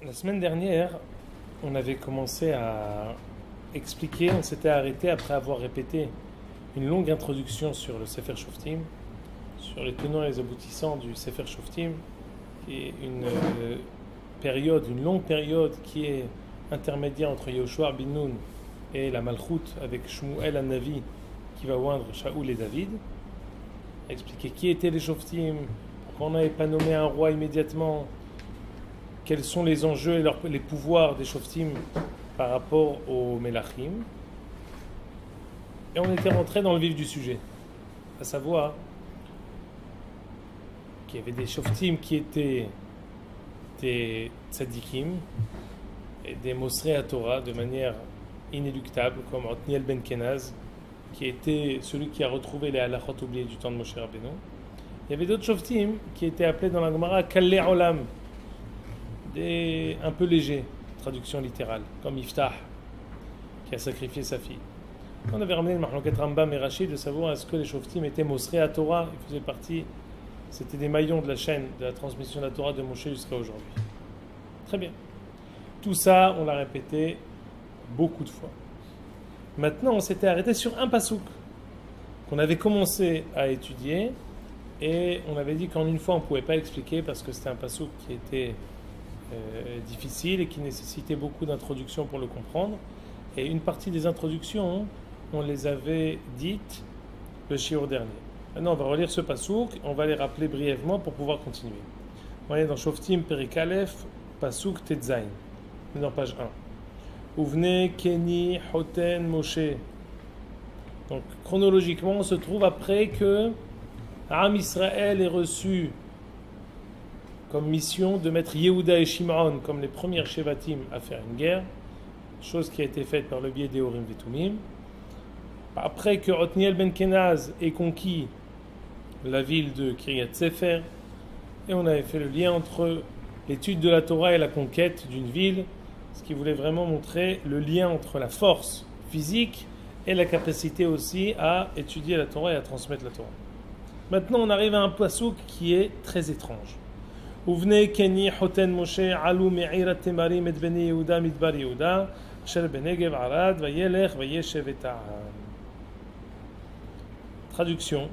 La semaine dernière, on avait commencé à expliquer, on s'était arrêté après avoir répété une longue introduction sur le Sefer Shoftim, sur les tenants et les aboutissants du Sefer Shoftim, qui est une longue période qui est intermédiaire entre Yehoshua bin Nun et la Malchut avec Shmuel Hanavi qui va oindre Shaoul et David. A expliqué qui étaient les Shoftim, pourquoi on n'avait pas nommé un roi immédiatement, quels sont les enjeux et les pouvoirs des Shoftim par rapport aux Melachim. Et on était rentré dans le vif du sujet, à savoir qu'il y avait des Shoftim qui étaient des Tzadikim et des Mosrei à Torah de manière inéluctable, comme Otniel ben Kenaz, qui était celui qui a retrouvé les halachot oubliés du temps de Moshe Rabbeinu. Il y avait d'autres Shoftim qui étaient appelés dans la Gemara Kallei Olam, un peu légers, traduction littérale, comme Iftah, qui a sacrifié sa fille. On avait ramené le Mahloket Rambam et Rashi de savoir est-ce que les Shoftim étaient Mosrei à Torah, ils faisaient partie, c'était des maillons de la chaîne de la transmission de la Torah de Moshe jusqu'à aujourd'hui. Très bien. Tout ça, on l'a répété beaucoup de fois. Maintenant, on s'était arrêté sur un pasouk qu'on avait commencé à étudier et on avait dit qu'en une fois, on ne pouvait pas expliquer parce que c'était un pasouk qui était difficile et qui nécessitait beaucoup d'introductions pour le comprendre. Et une partie des introductions, on les avait dites le shiur dernier. Maintenant, on va relire ce pasouk, on va les rappeler brièvement pour pouvoir continuer. On est dans Shoftim Perik Aleph, pasouk Tetzain, dans page 1. Ouvne Keni Hoten Moshe. Donc, chronologiquement, on se trouve après que Am Israël est reçu comme mission de mettre Yehuda et Shimon comme les premières Shevatim à faire une guerre, chose qui a été faite par le biais des Urim Vetumim. Après que Otniel ben Kenaz ait conquis la ville de Kiryat Sefer, et on avait fait le lien entre l'étude de la Torah et la conquête d'une ville, ce qui voulait vraiment montrer le lien entre la force physique et la capacité aussi à étudier la Torah et à transmettre la Torah. Maintenant, on arrive à un pasouk qui est très étrange. Uvne Keni Hoten Moshe Alu Me'ira Temarim et Bnei Yehuda Midbar Yehuda Asher Benegev Arad Vayelech Vayeshev et Ta'am. Traduction.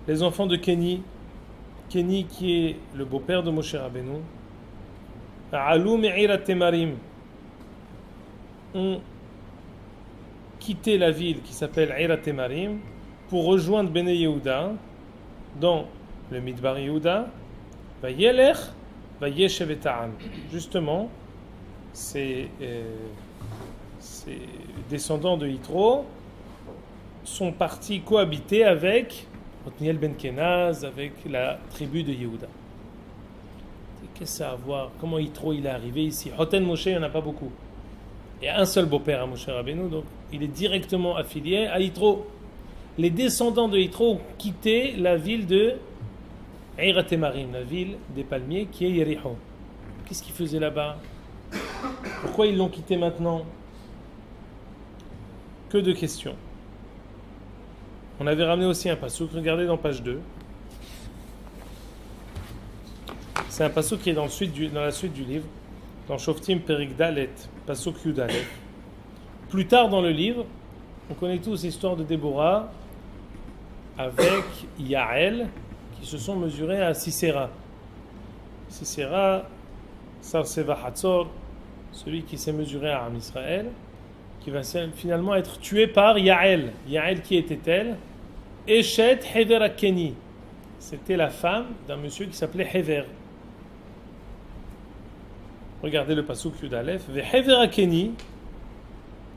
Les enfants de Keni qui est le beau-père de Moshe Rabbeinu, Alu Me'ira Temarim, ont quitté la ville qui s'appelle Eira Temarim pour rejoindre Bnei Yehuda dans le Midbar Yehuda. Vayelech, Vayeshev et Ta'am. Justement, ces descendants de Yitro sont partis cohabiter avec Otniel ben Kenaz, avec la tribu de Yehuda. Qu'est-ce que ça a à voir? Comment Yitro il est arrivé ici? Hoten Moshe, il n'y en a pas beaucoup. Il y a un seul beau-père à Moshe Rabbeinu, donc il est directement affilié à Yitro. Les descendants de Yitro ont quitté la ville de Eira Temarim, la ville des palmiers qui est Yericho. Qu'est-ce qu'ils faisaient là-bas? Pourquoi ils l'ont quitté maintenant? Que de questions. On avait ramené aussi un pasouk, regardez dans page 2. C'est un pasouk qui est dans la suite du livre, dans Shoftim Perik Dalet, pasouk Yudalet. Plus tard dans le livre, on connaît tous l'histoire de Déborah avec Yael, qui se sont mesurés à Sisera. Sisera, Sarseva Hatzor, celui qui s'est mesuré à Am Israël, qui va finalement être tué par Yael. Yael, qui était-elle? Eshet Hever Akeni. C'était la femme d'un monsieur qui s'appelait Hever. Regardez le pasouk Yudalef. Hever Akeni.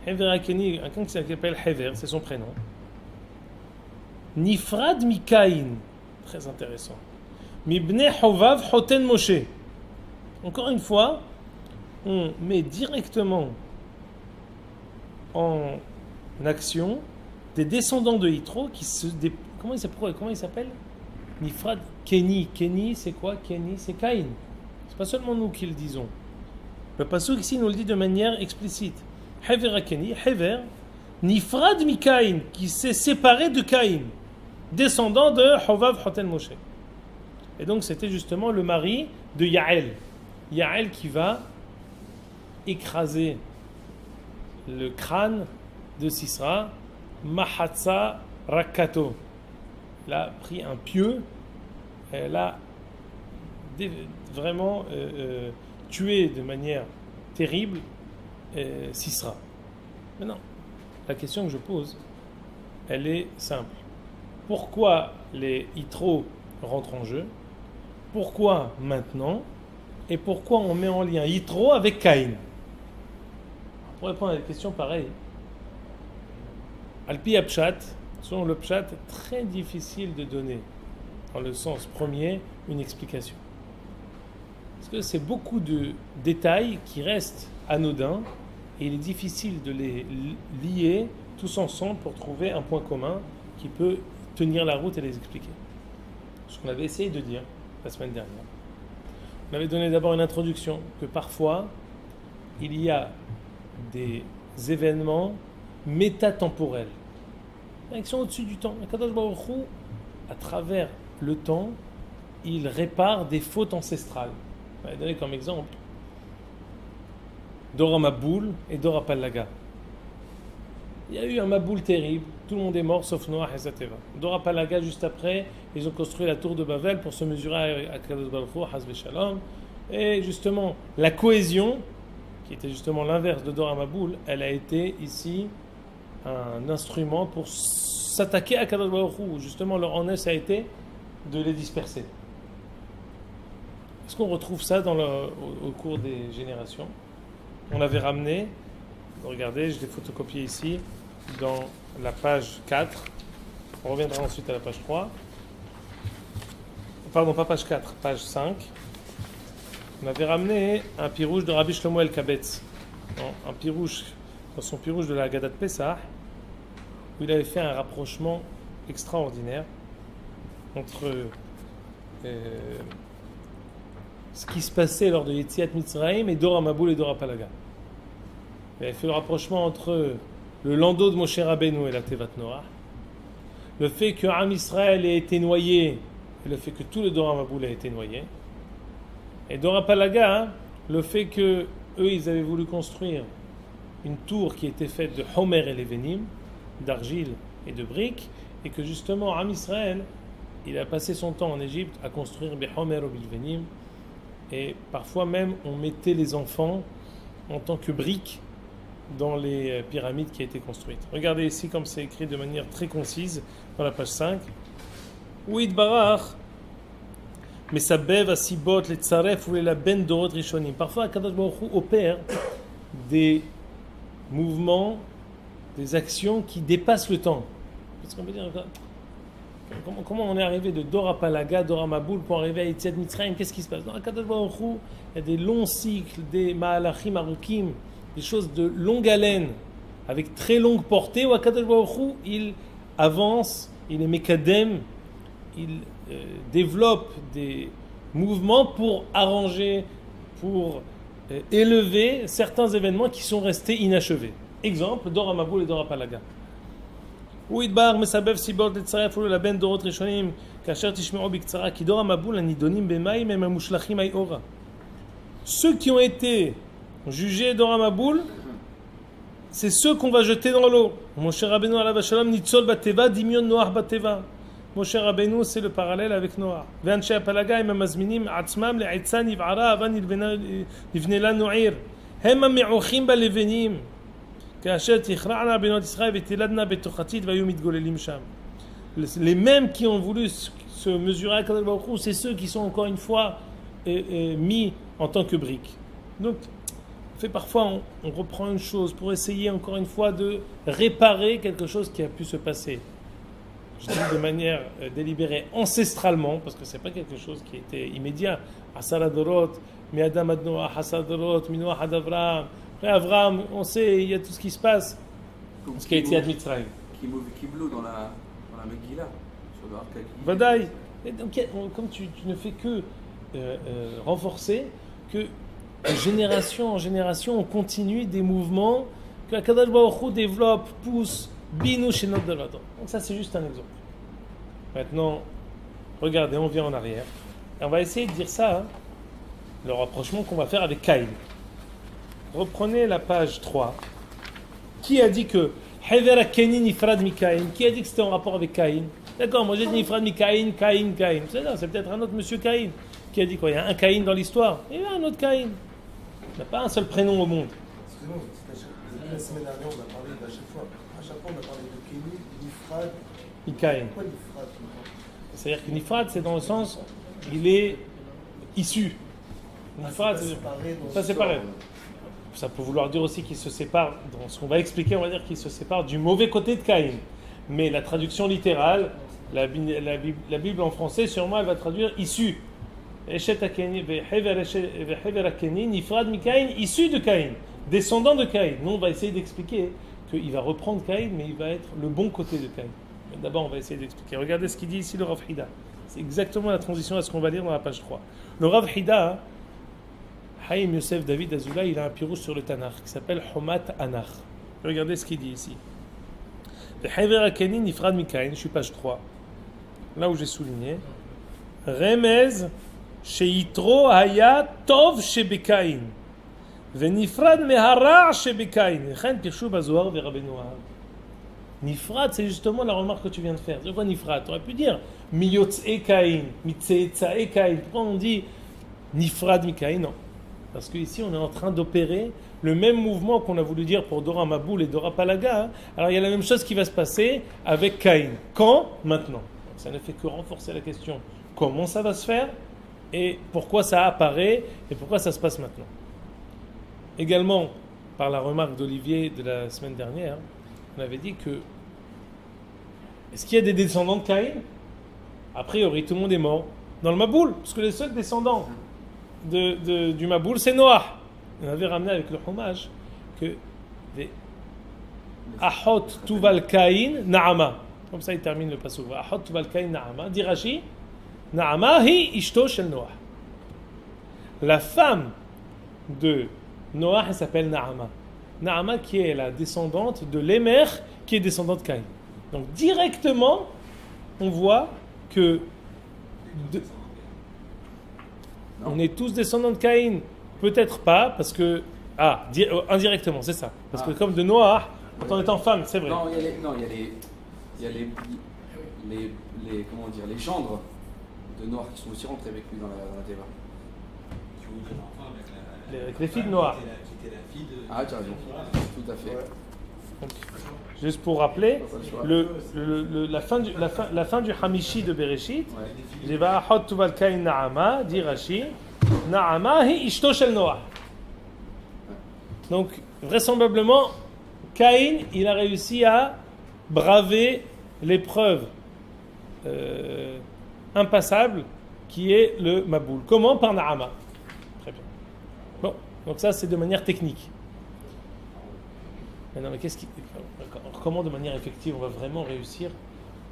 Hever Akeni, quelqu'un qui s'appelle Hever, c'est son prénom. Nifrad Mikain. Très intéressant. Mibne Hovav Hoten Moshe. Encore une fois, on met directement en action des descendants de Yitro qui comment il s'appelle? Nifrad Keni. Keni, c'est quoi? Keni, c'est Caïn. C'est pas seulement nous qui le disons. Le pasuk ici nous le dit de manière explicite. Hever Keni, Hever, Nifrad Mikain, qui s'est séparé de Caïn, descendant de Hovav Hoten Moshe. Et donc c'était justement le mari de Yael. Yael qui va écraser le crâne de Sisra, Mahatsa Rakato. Elle a pris un pieu, elle a vraiment tué de manière terrible Sisra. Maintenant, la question que je pose, elle est simple. Pourquoi les Yitro rentrent en jeu? Pourquoi maintenant? Et pourquoi on met en lien Yitro avec Caïn? Pour répondre à des questions pareilles, Alpi Pshat, selon le Pshat, très difficile de donner, dans le sens premier, une explication. Parce que c'est beaucoup de détails qui restent anodins et il est difficile de les lier tous ensemble pour trouver un point commun qui peut tenir la route et les expliquer. Ce qu'on avait essayé de dire la semaine dernière. On avait donné d'abord une introduction que parfois il y a des événements métatemporels qui sont au-dessus du temps. Kadosh Baruch Hu, à travers le temps, il répare des fautes ancestrales. On va donner comme exemple Dora Maboul et Dora Palaga. Il y a eu un Maboul terrible, tout le monde est mort sauf Noach et Zateva. Dora Palaga, juste après, ils ont construit la tour de Babel pour se mesurer à Kadosh Baruch Hu, Haz Veshalom. Et justement, la cohésion, qui était justement l'inverse de Dora Maboul, elle a été ici un instrument pour s'attaquer à Kadosh Baruch Hu. Justement, leur honneur a été de les disperser. Est-ce qu'on retrouve ça au cours des générations? On l'avait ramené, regardez, je l'ai photocopié ici, dans la page 4. On reviendra ensuite à la page 3. Pardon, pas page 4, page 5. On avait ramené un pirouche de Rabbi Shlomo El-Kabetz. Un pirouche, dans son pirouche de la Haggadah de Pessah, où il avait fait un rapprochement extraordinaire entre ce qui se passait lors de Yetziat Mitzrayim et Dora Maboul et Dora Palaga. Il avait fait le rapprochement entre le landau de Moshe Rabbeinu et la Tevat Noach, le fait que Am Israël ait été noyé et le fait que tout le Dora Maboul a été noyé, et Dora Palaga, le fait que eux ils avaient voulu construire une tour qui était faite de Homer et Levenim, d'argile et de briques, et que justement Am Israël il a passé son temps en Égypte à construire Homer ou Levenim, et parfois même on mettait les enfants en tant que briques dans les pyramides qui a été construites. Regardez ici comme c'est écrit de manière très concise dans la page 5. Ouid barach mesabev asibot letzaref ou la ben dorot rishonim. Parfois Akadosh Baruch Hu opère des mouvements, des actions qui dépassent le temps. Parce qu'on peut dire comment on est arrivé de Dora Palaga, Dora Maboul pour arriver à Yetziat Mitzrayim? Qu'est-ce qui se passe? Dans Akadosh Baruch Hu, il y a des longs cycles, des ma'alachim arukim, des choses de longue haleine, avec très longue portée, où Akadosh Baruch Hu, il avance, il est mekadem, il développe des mouvements pour arranger, pour élever certains événements qui sont restés inachevés. Exemple, Dora Maboul et Dora Palaga. Ouidbar mesabev sibot letzaref ou la ben dorot rishonim kasher tishmeu biktsara ki Dora Maboul anidonim b'mayim em mushlachim ay ora. Ceux qui ont été jugés Dora Maboul, c'est ceux qu'on va jeter dans l'eau. Moshe Rabbeinu alav shalom nitzol bateva dimion Noach bateva. Moshe Rabbeinu, c'est le parallèle avec Noach. Ve'anshe apalaga im mazminim atzmam le'etzan yiv'ara avan yivne la nu'ir. Hem ha'me'ochim balevenim. Kasher tichra'na benot Israël v'tiladna betochatit v'ayom mitgolelim sham. Les mêmes qui ont voulu se mesurer à Kadosh Baruch Hu, c'est ceux qui sont encore une fois mis en tant que briques. Donc, parfois on reprend une chose pour essayer encore une fois de réparer quelque chose qui a pu se passer. Je dis de manière délibérée, ancestralement, parce que ce n'est pas quelque chose qui était immédiat. Asara Dorot, mi Adam ad Noach, Asara Dorot, mi Noach ad Avraham. Après Avraham, on sait, il y a tout ce qui se passe. Comme ce qui a été à Mitzrayim. Kiblou dans la Megillah, sur le Arka. Vadaï. Donc, comme tu ne fais que renforcer que de génération en génération, on continue des mouvements que Akadosh Baruch Hu développe, pousse, binou chez notre Dalvador. Donc ça, c'est juste un exemple. Maintenant, regardez, on vient en arrière. Et on va essayer de dire ça le rapprochement qu'on va faire avec Caïn. Reprenez la page 3. Qui a dit que Hever Kenin Nifrad Mikaïn? Qui a dit que c'était en rapport avec Caïn? D'accord, moi j'ai dit Nifrad Mikaïn, Caïn. C'est peut-être un autre monsieur Caïn. Qui a dit quoi? Il y a un Caïn dans l'histoire. Il y a un autre Caïn. Il n'y a pas un seul prénom au monde. Excusez-moi, la semaine dernière, on a parlé d'à chaque fois. À chaque fois, on a parlé de Kenin, Nifrad. Mikaïn. Pourquoi Nifrad? C'est-à-dire que Nifrad, c'est dans le sens, il est issu. Nifrad, ça c'est pareil. Ça peut vouloir dire aussi qu'il se sépare, dans ce qu'on va expliquer, on va dire qu'il se sépare du mauvais côté de Caïn. Mais la traduction littérale, la Bible en français, sûrement, elle va traduire issu. Issu de Caïn, descendant de Caïn. Nous, on va essayer d'expliquer qu'il va reprendre Caïn, mais il va être le bon côté de Caïn. Mais d'abord, on va essayer d'expliquer. Regardez ce qu'il dit ici, le Rav Hida. C'est exactement la transition à ce qu'on va lire dans la page 3. Le Rav Hida, Haïm Yosef David Azoula, il a un pirouche sur le Tanakh qui s'appelle Homat Anach. Regardez ce qu'il dit ici. Je suis page 3. Là où j'ai souligné. Remez Sheitro Haya Tov Shebekain. Venifrad Mehara Shebekain. Chen Pirshu Bazoar Verabenu Ahab. Nifrad, c'est justement la remarque que tu viens de faire. C'est quoi Nifrad? Tu aurais pu dire Miyotze Kain, Mitzeetzae Kain. Pourquoi on dit Nifrad Mikain? Non. Parce qu'ici, on est en train d'opérer le même mouvement qu'on a voulu dire pour Dora Maboul et Dora Palaga. Hein. Alors, il y a la même chose qui va se passer avec Caïn. Quand? Maintenant. Donc, ça ne fait que renforcer la question. Comment ça va se faire? Et pourquoi ça apparaît? Et pourquoi ça se passe maintenant? Également, par la remarque d'Olivier de la semaine dernière, on avait dit que est-ce qu'il y a des descendants de Caïn? A priori, tout le monde est mort dans le Maboul, parce que les seuls descendants du Maboul, c'est Noah. On avait ramené avec le hommage que les Ahot Tuval Caïn Naama. Comme ça, il termine le passage. Ahot Tuval Caïn Naama. Dit Rashi, Naama hi ishto shel Noah. La femme de Noah, elle s'appelle Naama. Naama qui est la descendante de Lémer, qui est descendante de Caïn. Donc directement, on voit que on est tous descendants de Caïn. Peut-être pas, parce que... indirectement, c'est ça. Parce que comme de Noah, en étant femme, c'est vrai. Non, il y a les comment dire, les gendres de Noah qui sont aussi rentrés avec lui dans la Teva. Avec les filles de Noah. Ah, tu as raison. Tout à fait. Ouais. Donc, juste pour rappeler, la fin du Hamishi de Bereshit, il va Hot Tuval Kain Naama, dit Rashi, Naama hi ishto shel Noah. Donc, vraisemblablement, Caïn, il a réussi à braver l'épreuve impassable qui est le Maboul. Comment? Par Naama. Très bien. Bon, donc ça, c'est de manière technique. Mais non, mais comment de manière effective on va vraiment réussir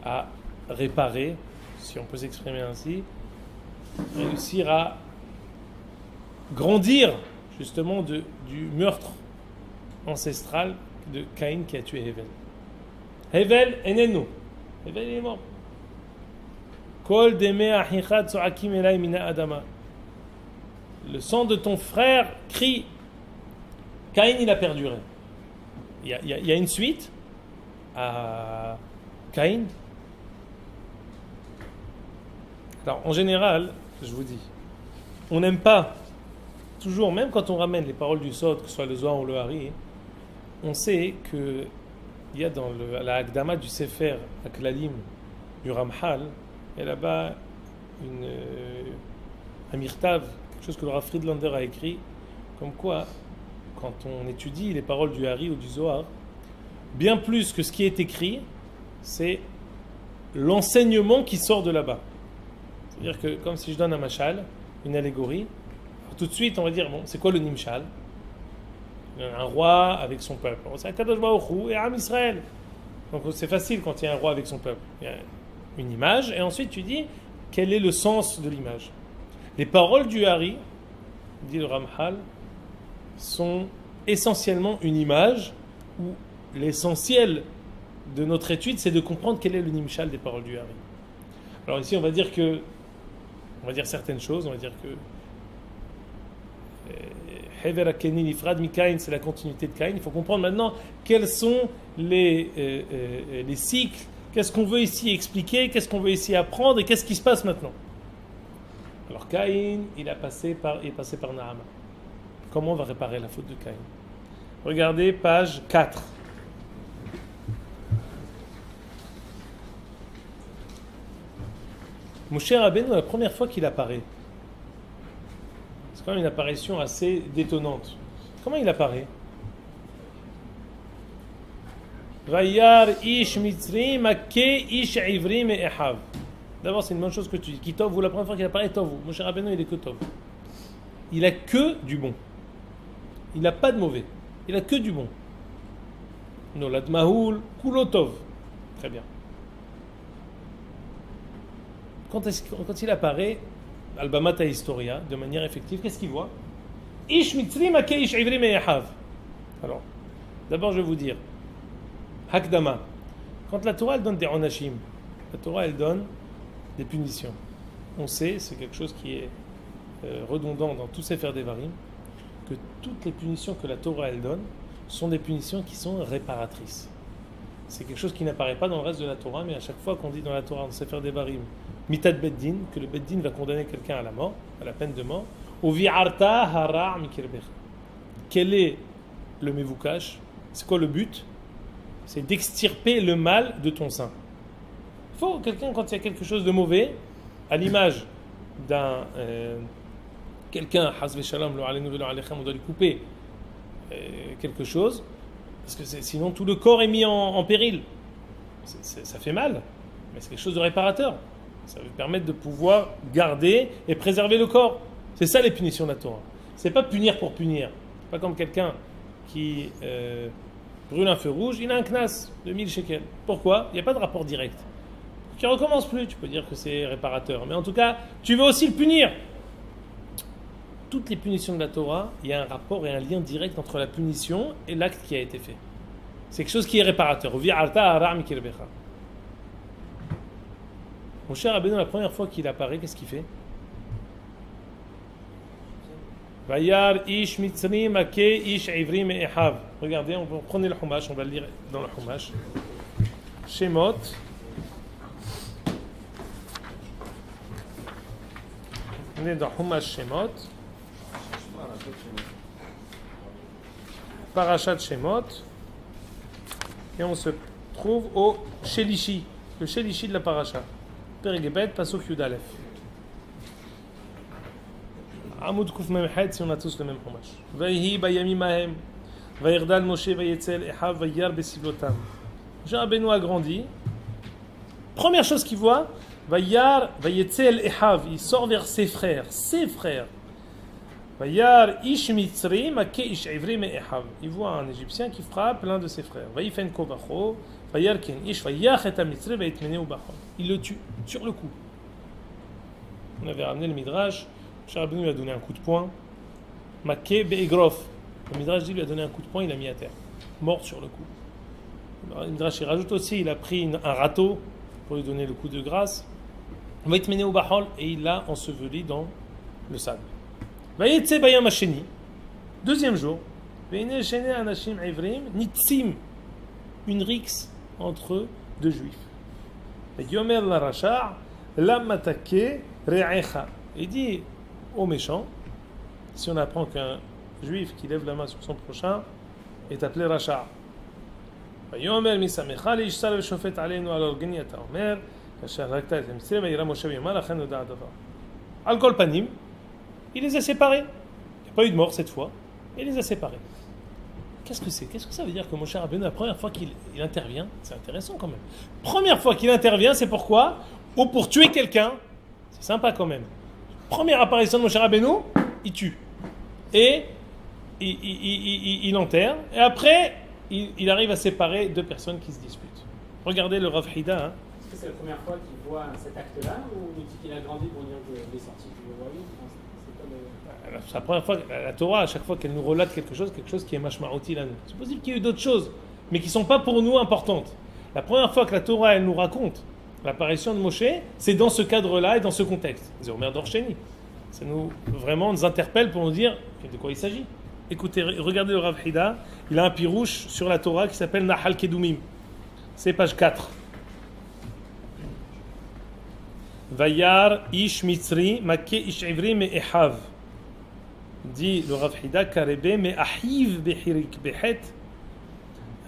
à réparer, si on peut s'exprimer ainsi, réussir à grandir justement du meurtre ancestral de Caïn qui a tué Hevel. Hevel enenu. Hevel est mort. Kol deme achicha tzoakim elai mina adama. Le sang de ton frère crie. Caïn, il a perduré. Il y a une suite à Caïn. Alors, en général, je vous dis, on n'aime pas, toujours, même quand on ramène les paroles du Sod, que ce soit le Zohar ou le Hari, on sait qu'il y a dans la Hakdama du Sefer Aklalim du Ramchal, il y a là-bas un mirtav, quelque chose que le Rav Friedlander a écrit, comme quoi, quand on étudie les paroles du Hari ou du Zohar, bien plus que ce qui est écrit, c'est l'enseignement qui sort de là-bas. C'est-à-dire que, comme si je donne un mashal, une allégorie, tout de suite on va dire, bon, c'est quoi le nimshal? Un roi avec son peuple. C'est Akadosh Baruch Hu et Am Israël. Donc c'est facile quand il y a un roi avec son peuple. Il y a une image, et ensuite tu dis, quel est le sens de l'image? Les paroles du Hari, dit le Ramchal, sont essentiellement une image où l'essentiel de notre étude, c'est de comprendre quel est le nimshal des paroles du Hari. Alors ici, on va dire certaines choses. On va dire que Hever HaKeni Nifrad Mikain, c'est la continuité de Caïn. Il faut comprendre maintenant quels sont les cycles, qu'est-ce qu'on veut ici expliquer, qu'est-ce qu'on veut ici apprendre et qu'est-ce qui se passe maintenant. Alors Caïn, il est passé par Naama. Comment on va réparer la faute de Caïn? Regardez page 4. Moshe Rabbeinu, la première fois qu'il apparaît, c'est quand même une apparition assez détonnante. Comment il apparaît? Vayar ish mitzrim ake ish ivrim et ehav. D'abord, c'est une bonne chose que tu dis. Qui tov, la première fois qu'il apparaît, tov. Moshe Rabbeinu, il est que tov. Il a que du bon. Il n'a pas de mauvais. Il a que du bon. Nolad mahoul kulo tov. Très bien. Quand il apparaît, Al-Bamata Historia, de manière effective, qu'est-ce qu'il voit? Ish mitzrim ake ish ivrim et ehav. Alors, d'abord, je vais vous dire, Hakdama, quand la Torah elle donne des onashim, la Torah elle donne des punitions. On sait, c'est quelque chose qui est redondant dans tous ces Sefer Devarim, que toutes les punitions que la Torah elle donne sont des punitions qui sont réparatrices. C'est quelque chose qui n'apparaît pas dans le reste de la Torah, mais à chaque fois qu'on dit dans la Torah, dans Sefer Devarim, Mitat Beddin, que le Beddin va condamner quelqu'un à la mort, à la peine de mort, ou Vi'arta hara' mikirbecha. Quel est le mevukash? C'est quoi le but? C'est d'extirper le mal de ton sein. Il faut quelqu'un, quand il y a quelque chose de mauvais, à l'image d'un quelqu'un, hasve shalom, on doit lui couper quelque chose, parce que sinon tout le corps est mis en péril. Ça fait mal, mais c'est quelque chose de réparateur. Ça va permettre de pouvoir garder et préserver le corps. C'est ça les punitions de la Torah. C'est pas punir pour punir. C'est pas comme quelqu'un qui brûle un feu rouge, il a un knas de 1000 shekels. Pourquoi? Il n'y a pas de rapport direct. Tu ne recommences plus, tu peux dire que c'est réparateur. Mais en tout cas, tu veux aussi le punir. Toutes les punitions de la Torah, il y a un rapport et un lien direct entre la punition et l'acte qui a été fait. C'est quelque chose qui est réparateur. Mon cher Rabbeinu, la première fois qu'il apparaît, qu'est-ce qu'il fait? Vayar ish mitzrim ake ish ivrim et ehav. Regardez, on va prendre le Chumash, on va le lire dans le Chumash. Shemot. On est dans Chumash Shemot. Parashat Shemot. Et on se trouve au Shelishi, le Shelishi de la Parasha. Perigébet, Pasuk Yud Aleph. Amoud Kuf Mem Hed, si on a tous le même Chumash. Vayhi bayamim ahem. Vayirdal Moshe vayetzel ehav vayar besivlotam. Moshe Rabbeinu a grandi. Première chose qu'il voit, Vayar vayetzel ehav. Il sort vers ses frères. Ses frères. Vayar ish mitzrim ake ish ivrim ehav. Il voit un Égyptien qui frappe l'un de ses frères. Vayifen kovacho. Vayar ken ish vayach et mitzrim vayitmene ubachon. Il le tue sur le coup. On avait ramené le Midrash. Moshe Rabbeinu lui a donné un coup de poing. Maké be'egrof. Le Midrash dit lui a donné un coup de poing, il l'a mis à terre. Mort sur le coup. Le Midrash il rajoute aussi, il a pris un râteau pour lui donner le coup de grâce. Vayitmene ubachon et il l'a enseveli dans le sable. Vayetse bayam hasheni. Deuxième jour. Veine shene anashim ivrim nitzim. Une rixe entre deux juifs. Yomer la rachar lamatake re'echa. Il dit au méchant, si on apprend qu'un juif qui lève la main sur son prochain est appelé rachar. Yomer misamecha leishsal veshofet aleinu al organi ata omer kasher rakta et mitzre vayira Moshe v'yomar achen noda adavar. Al kol panim, il les a séparés. Il n'y a pas eu de mort cette fois, il les a séparés. Qu'est-ce que c'est? Qu'est-ce que ça veut dire que Moshe Rabbeinu, la première fois qu'il intervient, c'est intéressant quand même. Première fois qu'il intervient, c'est pourquoi? Ou pour tuer quelqu'un. C'est sympa quand même. Première apparition de Moshe Rabbeinu, il tue. Et il enterre. Et après, il arrive à séparer deux personnes qui se disputent. Regardez le Rav Hida. Est-ce que c'est la première fois qu'il voit cet acte-là ou qu'il a grandi pour dire qu'il est sorti du royaume? C'est la première fois, la Torah, à chaque fois qu'elle nous relate quelque chose qui est mashma'oti là. C'est possible qu'il y ait eu d'autres choses, mais qui ne sont pas pour nous importantes. La première fois que la Torah, elle nous raconte l'apparition de Moshe, c'est dans ce cadre-là et dans ce contexte. C'est Omer Dorsheni. Ça nous interpelle pour nous dire de quoi il s'agit. Écoutez, regardez le Rav Hida, il a un pirouche sur la Torah qui s'appelle Nahal Kedumim. C'est page 4. Vayar ish mitzri make ish ivri me ehav. Dit le Rav Hida, karebe me ahiv behirik behet.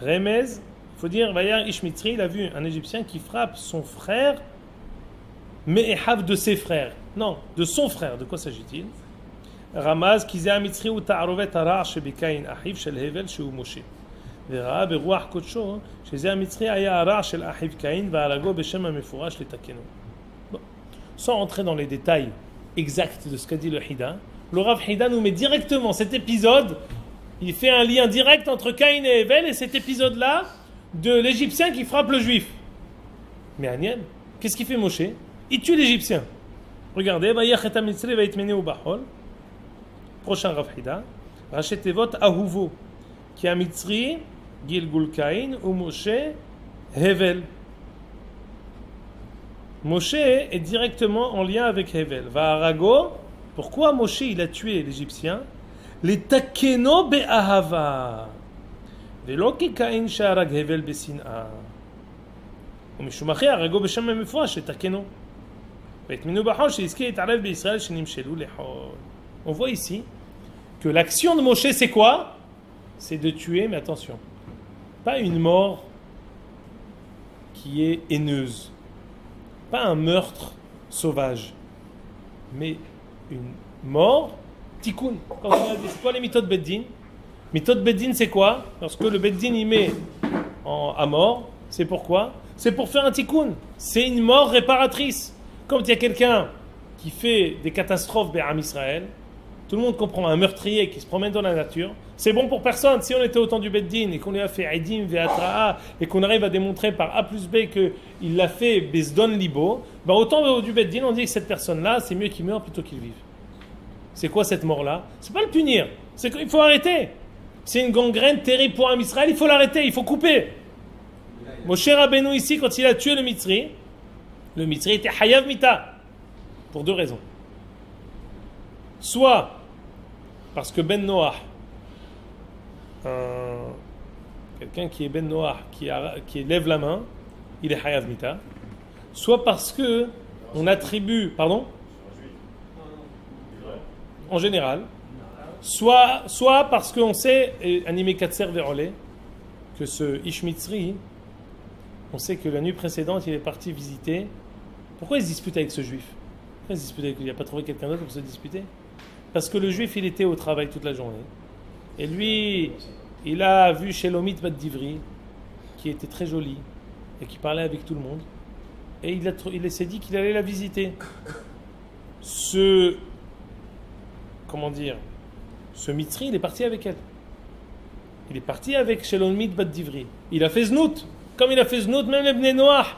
Remez, il faut dire, Vayar ish mitzri, il a vu un Égyptien qui frappe son frère, me ehav de ses frères. Non, de son frère. De quoi s'agit-il? Ramaz, Kizé Mitzri ou Ta'arovet Ara, Shebikain, Ahiv, Shel Hevel, Sheu Moshe. Vera, Beruach Kocho, chez Mitzri, Aya Ara, Shel Ahiv Kain, Varago, Beshem Amefourash, Letakeno. Bon. Sans entrer dans les détails exacts de ce qu'a dit le Hida, le Rav Hida nous met directement cet épisode, il fait un lien direct entre Caïn et Hevel et cet épisode-là de l'Égyptien qui frappe le Juif. Mais Agnel, qu'est-ce qu'il fait Moshe? Il tue l'Égyptien. Regardez, Vayachet Mitzri, Vayitmene ou Bahol. Prochain Rav Hida, Rachetevot Ahuvo, qui a Mitzri, Gilgul Kain, ou Moshe, Hevel. Moshe est directement en lien avec Hevel. Va'arago, pourquoi Moshe il a tué l'Égyptien? Les Takeno be'ahava. Velo ki Kain she'arag Hevel be'sin'a. ומשומחי הרגו בשם המפורש לתקנו. והתמינו בחול שיזכה להתערב בישראל שנמשלו לחול. On voit ici que l'action de Moshe, c'est quoi? C'est de tuer, mais attention, pas une mort qui est haineuse, pas un meurtre sauvage, mais une mort tikkun. Quand on a dit, c'est quoi les méthodes Beddin? Méthode Beddin, c'est quoi? Lorsque le Beddin y met à mort, c'est pourquoi? C'est pour faire un tikkun. C'est une mort réparatrice. Comme il y a quelqu'un qui fait des catastrophes en Israël, tout le monde comprend, un meurtrier qui se promène dans la nature, c'est bon pour personne. Si on était au temps du Beddin et qu'on lui a fait Aidim Ve'atra'a et qu'on arrive à démontrer par A plus B qu'il l'a fait Bezdon Libo, ben au temps du Beddin, on dit que cette personne-là, c'est mieux qu'il meure plutôt qu'il vive. C'est quoi cette mort-là? C'est pas le punir, c'est qu'il faut arrêter. C'est une gangrène terrible pour un Israël, il faut l'arrêter, il faut couper. Moshe Rabbeinu ici, quand il a tué le Mitzri était Hayav Mita, pour deux raisons. Soit parce que Ben Noach, quelqu'un qui est Ben Noach, qui lève la main, il est Hayav Mita. Soit parce que on attribue, pardon, en général, soit parce qu'on sait, animé Katser Verolé, que ce Ishmitzri, on sait que la nuit précédente, il est parti visiter. Pourquoi il se dispute avec ce juif? Pourquoi il se dispute avec lui? Il n'a pas trouvé quelqu'un d'autre pour se disputer? Parce que le juif, il était au travail toute la journée. Et lui, il a vu Shelomit Bat Divri, qui était très jolie, et qui parlait avec tout le monde. Et il s'est dit qu'il allait la visiter. Ce Mitzri, il est parti avec elle. Il est parti avec Shelomit Bat Divri. Il a fait Znout. Comme il a fait Znout, même les Bnei Noach,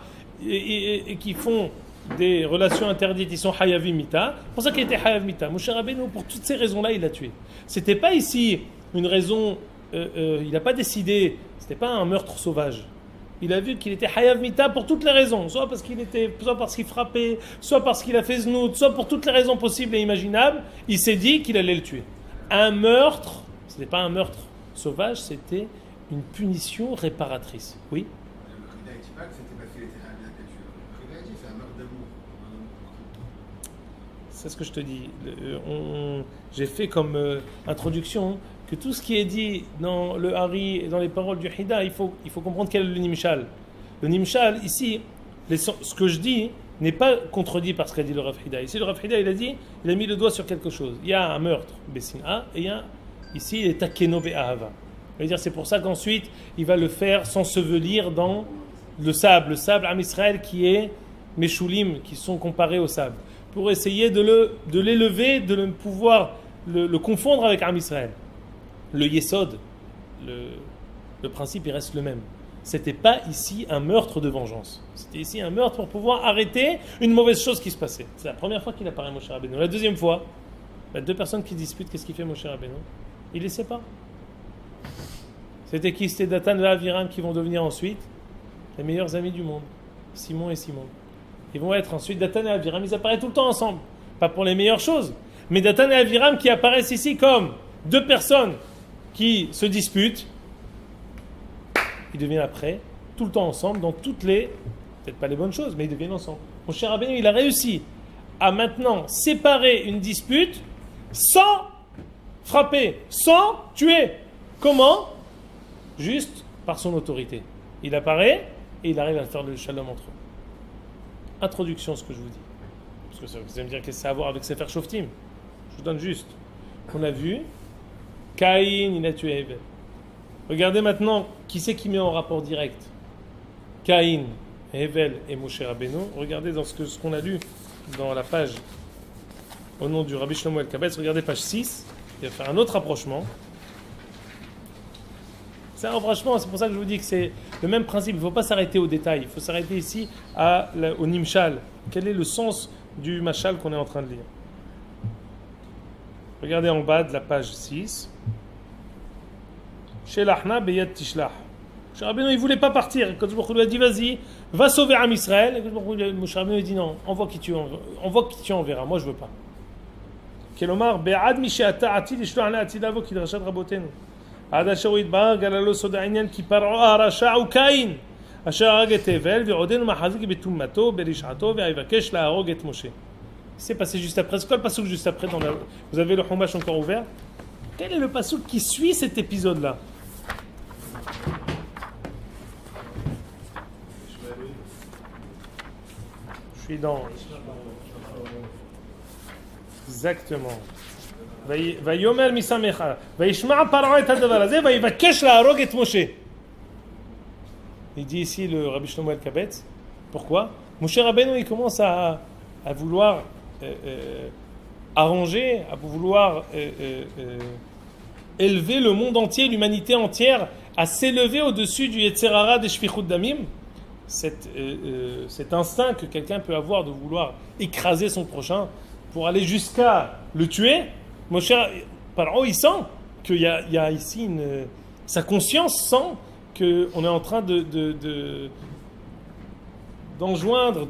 et qui font des relations interdites, ils sont Hayavim Mita. C'est pour ça qu'il était Hayav Mita. Moshe Rabbeinu, pour toutes ces raisons-là, il l'a tué. C'était pas ici une raison, il n'a pas décidé, c'était pas un meurtre sauvage. Il a vu qu'il était Hayav Mita pour toutes les raisons, soit parce qu'il frappait, soit parce qu'il a fait Znout, soit pour toutes les raisons possibles et imaginables, il s'est dit qu'il allait le tuer. Un meurtre, ce n'était pas un meurtre sauvage, c'était une punition réparatrice. Oui? C'est ce que je te dis. J'ai fait comme introduction que tout ce qui est dit dans le Hari et dans les paroles du Hida, il faut comprendre quel est le Nimshal. Le Nimshal, ici, ce que je dis n'est pas contredit par ce qu'a dit le Rav Hida. Ici, le Rav Hida, il a mis le doigt sur quelque chose. Il y a un meurtre, Bessin'a, et il y a ici les Takeno Be'ahava. C'est pour ça qu'ensuite, il va le faire s'ensevelir dans le sable Am Israël qui est Meshulim, qui sont comparés au sable, pour essayer de l'élever, de pouvoir le confondre avec Am Israël. Le Yesod, le principe, il reste le même. C'était pas ici un meurtre de vengeance. C'était ici un meurtre pour pouvoir arrêter une mauvaise chose qui se passait. C'est la première fois qu'il apparaît Moshe Rabbeinu. La deuxième fois, deux personnes qui disputent, qu'est-ce qu'il fait Moshe Rabbeinu? Il les sépare. C'était qui? C'était Datan et Aviram qui vont devenir ensuite les meilleurs amis du monde. Simon et Simon. Ils vont être ensuite Datan et Aviram, ils apparaissent tout le temps ensemble. Pas pour les meilleures choses, mais Datan et Aviram qui apparaissent ici comme deux personnes qui se disputent, ils deviennent après tout le temps ensemble dans toutes les, peut-être pas les bonnes choses, mais ils deviennent ensemble. Mon cher Rabbeinu, il a réussi à maintenant séparer une dispute sans frapper, sans tuer. Comment? Juste par son autorité. Il apparaît et il arrive à faire le shalom entre eux. Introduction, ce que je vous dis. Parce que ça, vous allez me dire qu'est-ce que ça a à voir avec Sefer Shoftim. Je vous donne juste. On a vu, Caïn, il a tué Hevel. Regardez maintenant qui c'est qui met en rapport direct Caïn, Hevel et Moshe Rabbeinu. Regardez dans ce qu'on a lu dans la page au nom du Rabbi Shlomo El-Kabetz. Regardez page 6. Il va faire un autre rapprochement. C'est un rapprochement, c'est pour ça que je vous dis que c'est le même principe. Il ne faut pas s'arrêter aux détails. Il faut s'arrêter ici au Nimshal. Quel est le sens du Mashal qu'on est en train de lire? Regardez en bas de la page 6. Shelachna beyad tishlach. Rabbeinu, il ne voulait pas partir. Quand Baruch Hu lui a dit vas-y, va sauver Am Israël. Moshe Rabbeinu dit non, envoie qui tu enverras. Moi je ne veux pas. Kelomar be'ad mishe'ata atid yishloach atid avo kidrashat rabotenu. עד אשר הוא יתברר גלה לו סוד העניין כי פרעה הרשע הוא קין אשר הרג את הבל ועודנו מחזיק בטומאתו ברשעתו ויבקש להרוג את משה. C'est passé juste après. C'est quoi le passouk juste après dans la... Vous avez le Chumash encore ouvert? Quel est le passouk qui suit cet épisode-là? Je suis dans... Exactement. ויאמר משמחה, וישמע פרעה את הדבר הזה, ויבקש להרוג את משה. Il dit ici le Rabbi Shlomo El-Kabetz. Pourquoi? Moshe Rabbeinu, il commence à vouloir arranger, à vouloir élever le monde entier, l'humanité entière, à s'élever au-dessus du Yetzer Hara des Shfichut Damim. Cet instinct que quelqu'un peut avoir de vouloir écraser son prochain pour aller jusqu'à le tuer. Moshe, Paro, il sent qu'il y a ici sa conscience sent qu'on est en train d'enjoindre,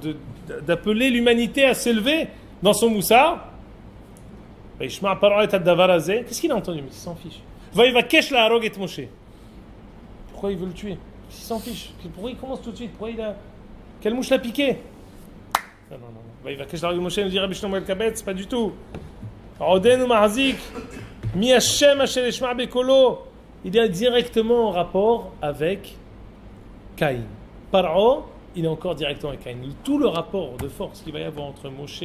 d'appeler l'humanité à s'élever dans son moussard. Qu'est-ce qu'il a entendu? Mais il s'en fiche. Pourquoi il veut le tuer? Il s'en fiche. Pourquoi il commence tout de suite? Pourquoi il a... Quelle mouche l'a piqué? Non. Moshe nous dit Rabbi Shlomo El-Kabetz, pas du tout. Il est directement en rapport avec Caïn. Paro, il est encore directement avec Caïn. Tout le rapport de force qu'il va y avoir entre Moshe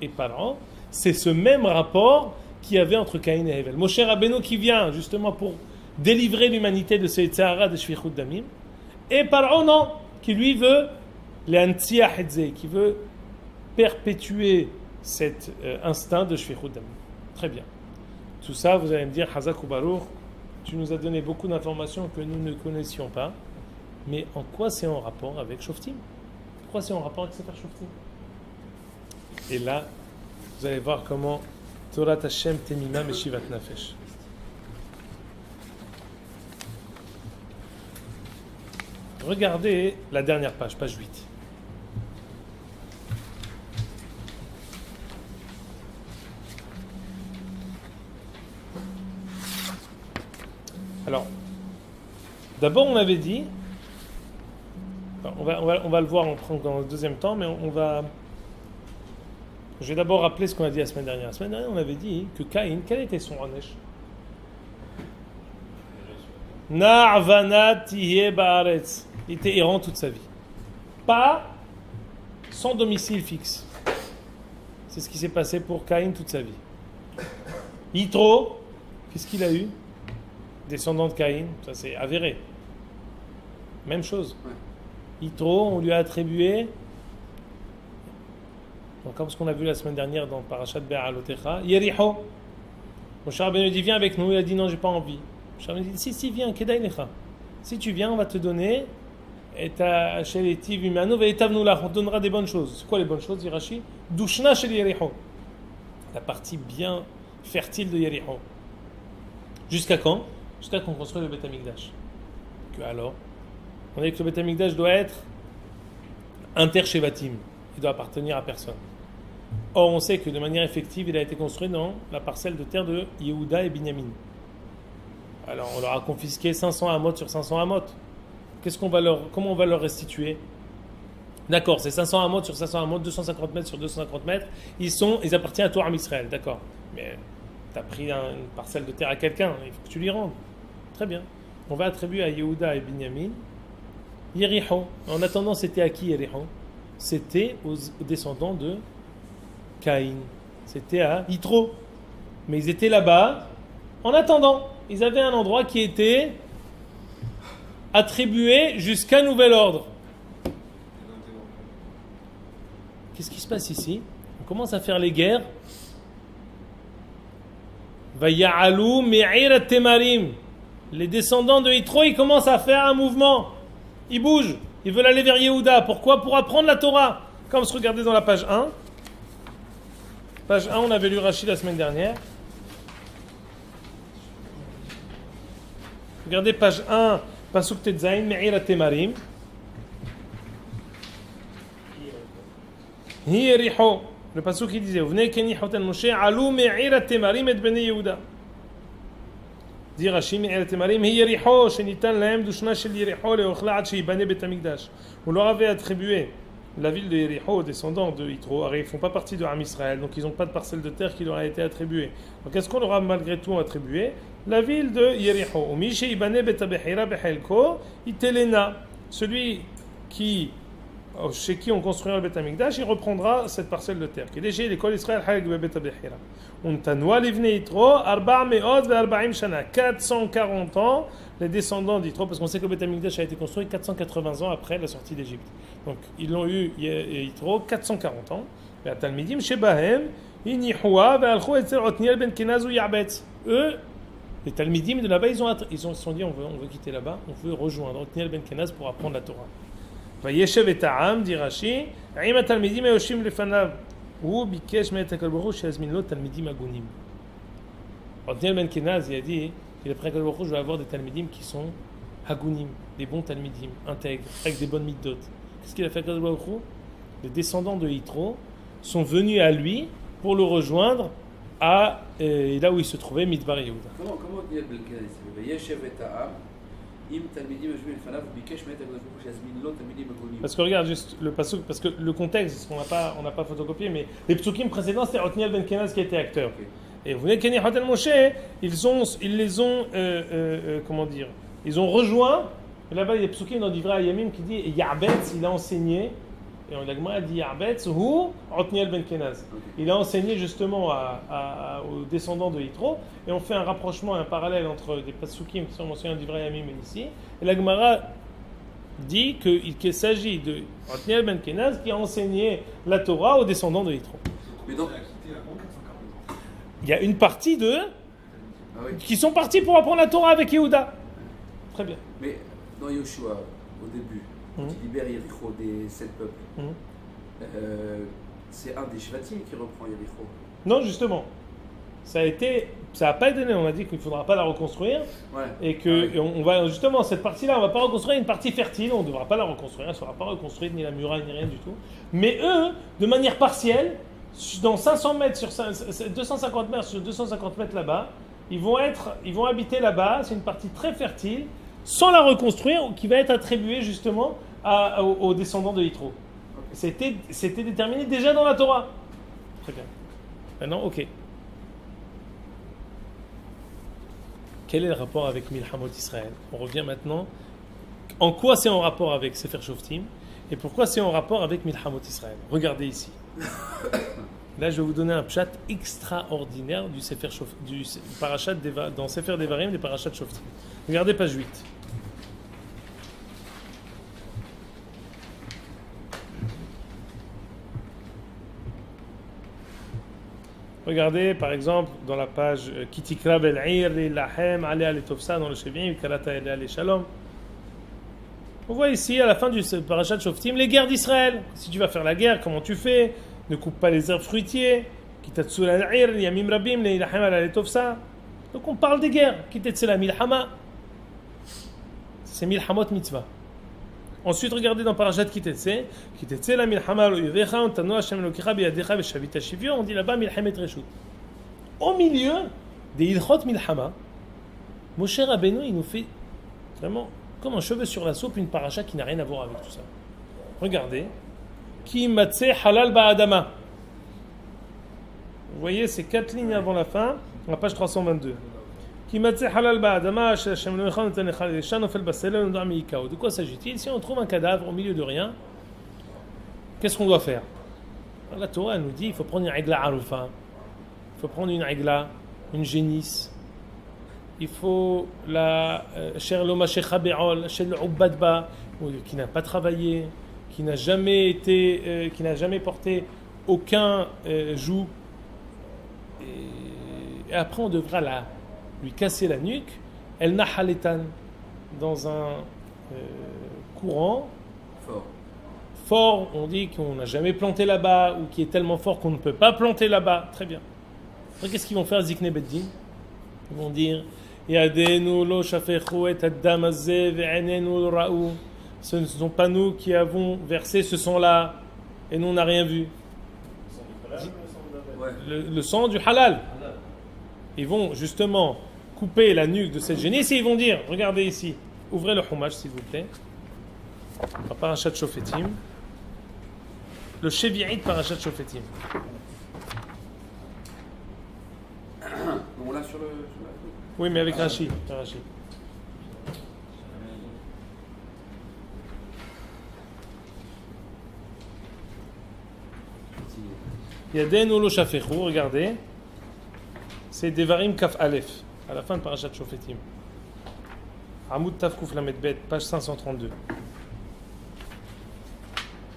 et Paro, c'est ce même rapport qu'il y avait entre Caïn et Hevel. Moshe Rabbeinu qui vient justement pour délivrer l'humanité de ce Yetzer Hara de Shfichut Damim, et Paro non, qui lui veut qui veut perpétuer cet instinct de Shfichut Damim. Très bien. Tout ça, vous allez me dire, Hazak ou Baruch, tu nous as donné beaucoup d'informations que nous ne connaissions pas, mais en quoi c'est en rapport avec Shoftim? Pourquoi c'est en rapport avec Sefer Shoftim? Et là, vous allez voir comment Torah Hashem Temima Meshivat Nafesh. Regardez la dernière page, page 8. Alors, d'abord on avait dit, on va le voir dans le deuxième temps, mais je vais d'abord rappeler ce qu'on a dit la semaine dernière. La semaine dernière, on avait dit que Caïn, quel était son Anesh? Na'vana tihye ba'aretz. Il était errant toute sa vie. Pas sans domicile fixe. C'est ce qui s'est passé pour Caïn toute sa vie. Yitro, qu'est-ce qu'il a eu? Descendant de Caïn, ça c'est avéré. Même chose. Yitro, on lui a attribué, donc, comme ce qu'on a vu la semaine dernière dans Parashat Be'alotecha, Yericho. Moshe Rabbeinu dit viens avec nous, il a dit non, j'ai pas envie. Moshe Rabbeinu dit si viens, Kedai Lecha. Si tu viens, on va te donner, et ta Sheletiv Imanu ve'etavnulach, on te donnera des bonnes choses. C'est quoi les bonnes choses, dit Rashi? Dushna shel Yericho. La partie bien fertile de Yericho. Jusqu'à quand? Jusqu'à qu'on construise le Beth Amikdash. Que alors, on a dit que le Beth Amikdash doit être inter-shevatim. Il doit appartenir à personne. Or, on sait que de manière effective, il a été construit dans la parcelle de terre de Yehuda et Binyamin. Alors on leur a confisqué 500 amot sur 500 amot. Comment on va leur restituer? D'accord, c'est 500 amot sur 500 amot, 250 mètres sur 250 mètres. Ils appartiennent à toi, à Israël, d'accord. Mais tu as pris une parcelle de terre à quelqu'un, il faut que tu lui rendes. Très bien. On va attribuer à Yehuda et Binyamin Yerichon. En attendant, c'était à qui Yerichon? C'était aux descendants de Caïn. C'était à Yitro. Mais ils étaient là-bas en attendant. Ils avaient un endroit qui était attribué jusqu'à nouvel ordre. Qu'est-ce qui se passe ici? On commence à faire les guerres. Vaya'alu me'ir temarim. Les descendants de Yitro, ils commencent à faire un mouvement. Ils bougent. Ils veulent aller vers Yehuda. Pourquoi? Pour apprendre la Torah. Comme se regarder dans la page 1. Page 1, on avait lu Rashi la semaine dernière. Regardez page 1, Pasuk Tetzain, Me'ir Temarim. Hi Eriho. Le Pasuk qui disait, venez Keni Hoten Moshe, Alou Me'ir Temarim et Bnei Yehuda. Dit Rashi, Me'ir Temarim, Hi Eriho, Shenitan Lahem Dushma Shel Yeriho, Leochla Ad Sheibane Bet Hamikdash. On leur avait attribué la ville de Yericho aux descendants de Yitro. Alors, ils ne font pas partie de Ham Israël, donc ils n'ont pas de parcelle de terre qui leur a été attribuée. Donc est-ce qu'on leur a malgré tout attribué la ville de Yericho? Celui chez qui on construira le Bet Hamikdash, il reprendra cette parcelle de terre. L'école Israël on tanoua livnei Yitro 440 shana, 440 ans les descendants d'Yitro, parce qu'on sait que le Bet Hamikdash a été construit 480 ans après la sortie d'Égypte. Donc ils l'ont eu Yitro 440 ans. Et à Talmidim Shebahem Inihua ve'alchou etzel Otniel ben Kenaz ou Ya'betz. Eux, les Talmidim de là-bas, ils se sont dit on veut quitter là-bas, on veut rejoindre Otniel ben Kenaz pour apprendre la Torah. Vayeshev et Ta'am, dit Rashi, Aïm Talmidim et Yoshim lefanav. Ou bikesh me'et HaKadosh Baruch Hu she'azmin lo Talmidim agunim. Otniel ben Kenaz, il a dit, il a pris HaKadosh Baruch Hu, je vais avoir des Talmidim qui sont agunim, des bons Talmidim, intègres, avec des bonnes mitzvot. Qu'est-ce qu'il a fait HaKadosh Baruch Hu? Les descendants de Yitro sont venus à lui pour le rejoindre à là où il se trouvait, Midbar Yehuda. Comment Otniel ben Kenaz Vayeshev et Ta'am. Parce que regarde juste le pasuk, parce que le contexte, on n'a pas photocopié, mais les psukim précédents, c'était Otniel ben Kenaz qui était acteur. Okay. Et vous venez Kenny Hotel Moshe, ils les ont comment dire, ils ont rejoint. Et là-bas, il y a des psukim dans Divrei Hayamim qui dit Ya'betz, il a enseigné. Et on a dit Ya'betz ou Otniel ben Kenaz. Okay. Il a enseigné justement aux descendants de Yitro, et on fait un rapprochement, un parallèle entre des pasukim qui sont mentionnés dans Divrei Hayamim et ici. Et la Gemara dit qu'il s'agit de Otniel ben Kenaz qui a enseigné la Torah aux descendants de Yitro. Mais donc, il y a une partie d'eux qui sont partis pour apprendre la Torah avec Yehuda. Très bien. Mais dans Yoshua, au début, qui libère Yericho des 7 peuples. C'est un des Shvatim qui reprend Yericho. Non, justement. Ça n'a pas été donné. On a dit qu'il ne faudra pas la reconstruire. Ouais. Et que on va, justement, cette partie-là, on ne va pas reconstruire une partie fertile. On ne devra pas la reconstruire. Elle ne sera pas reconstruite, ni la muraille, ni rien du tout. Mais eux, de manière partielle, dans 500 mètres sur 250 mètres sur 250 mètres là-bas, ils vont habiter là-bas. C'est une partie très fertile, sans la reconstruire, qui va être attribuée justement aux descendants de Yitro. C'était déterminé déjà dans la Torah. Très bien. Maintenant, ok. Quel est le rapport avec Milhamot Israël? On revient maintenant. En quoi c'est en rapport avec Sefer Shoftim et pourquoi c'est en rapport avec Milhamot Israël? Regardez ici. Là, je vais vous donner un pshat extraordinaire du Sefer du Parashat dans Sefer Devarim, des Parashat Shoftim. Regardez page 8. Regardez par exemple dans la page Kitikra Bel'ir, Lahem, Ale Ale Tovsa dans le Shevim, Karata Ale Ale Shalom. On voit ici à la fin du Parashat Shoftim les guerres d'Israël. Si tu vas faire la guerre, comment tu fais? Ne coupe pas les arbres fruitiers. Kitatsur Al-Ir, Yamim Rabim, Lahem Ale Ale Tovsa. Donc on parle des guerres. Kitatsela Milhama. C'est Milhamot Mitzvah. Ensuite, regardez dans Parashat Kitetse la milchama lo yuvecha, on tanu Hashem elokecha biyadecha veshavita shivyo, on dit là-bas milchemet reshut. Au milieu des ilchot milchama, Moshe Rabbeinu, il nous fait vraiment comme un cheveu sur la soupe une paracha qui n'a rien à voir avec tout ça. Regardez. Ki matzeh halal ba'adama. Vous voyez, c'est 4 lignes avant la fin, à la page 322. Ki matzeh halal ba'adama, Hashem lo yechal noten lecha l'isha nofel basela nodar miikao. De quoi s'agit-il? Si on trouve un cadavre au milieu de rien, qu'est-ce qu'on doit faire? La Torah elle nous dit il faut prendre une aigla arufa, il faut prendre une aigla, une génisse. Il faut la cher l'omachecha be'ol, cher l'oubadba, qui n'a pas travaillé, qui n'a jamais été, qui n'a jamais porté aucun joug. Et après on devra lui casser la nuque. El nahaletan dans un courant fort. On dit qu'on n'a jamais planté là-bas ou qui est tellement fort qu'on ne peut pas planter là-bas. Très bien. Alors, qu'est-ce qu'ils vont faire Zikne Beddin? Ils vont dire Yadenu lo shafechu et ad-dam hazeh ve'einenu lo ra'u. Ce ne sont pas nous qui avons versé ce sang-là et nous on n'a rien vu. Le sang du halal. Ils vont justement couper la nuque de cette génisse et ils vont dire, regardez ici, ouvrez le Chumash s'il vous plaît, Parashat Shofetim, le Shevi'it Parashat Shofetim. On l'a sur le... Oui, mais avec Rashi. Yadenu lo shafechu, regardez. C'est Devarim Kaf Aleph, à la fin de Parashat Shofetim. Hamoud Taf Kuf Lamed Bet, page 532.